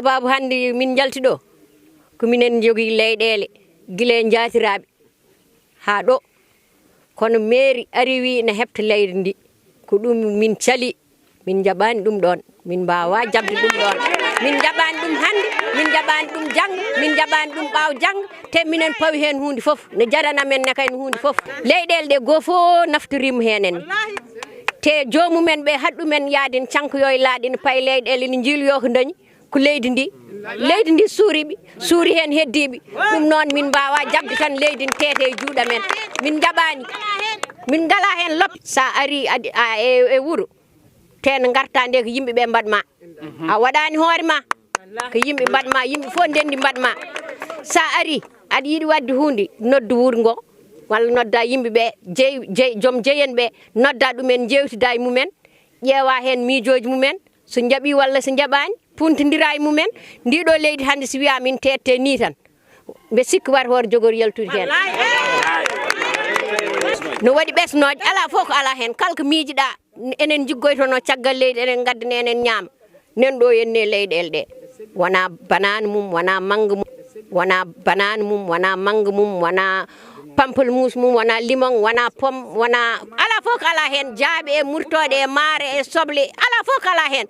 sababu hande min jalti ɗo ko minen jogii leyɗeele gila e jaatiraaɓe haa ɗo kono maire ari wi ne heɓta leydi ndi ko ɗum min cali min jaɓaani ɗum ɗon min mbaawa jabde ɗum ɗon min jaɓaani ɗum hannde min jaɓaani ɗum janngo min jaɓaani ɗum ɓaaw janngo te minen pawi heen huunde fof ne jarana men ne kayne huunde fof leyɗeele ɗe goo fof naftoriima heen te joomumen ɓe haɗɗumen yaadin cankoyo e laaɗi ne payi leyɗeele ne jiiloyo ko dañi ko leydi ndi suuri heen heddiiɓe ɗum noon min mbaawa jabde tan leydi ndi teete e juuɗe men min jaɓaani min ngalaa heen loppi sa ari e wuro te no ngarta nde ko yimɓe ɓe mbaɗma a waɗaani hoore ma ko yimɓe mbaɗma yimɓe fof ndenndi mbaɗma sa ari aɗa yiɗi wadde hunde noddu wuro ngo walla nodda yimɓe ɓe joom jeeyen ɓe nodda ɗumen jewtida e mumen ƴeewa heen miijoji mumen so jaɓi walla so jaɓani puntodira e mumen ndiɗo leydi hannde so wiya min tette ni tan mbe sikki wat hoore jogori yaltude heen no waɗi ɓesnoje ala fof ko ala heen kala ko miijiɗa enen jiggoytono caggal leydi enen gaddane enen ñaama nen ɗo henne leyɗele ɗe wona banane mum wona mangga mum wona banane mum wona mangga mum wona pamplemousse mum wona limon wona pomme wona ala fof ko ala heen jaaɓe e murtode e maare e soble ala fof ko ala heen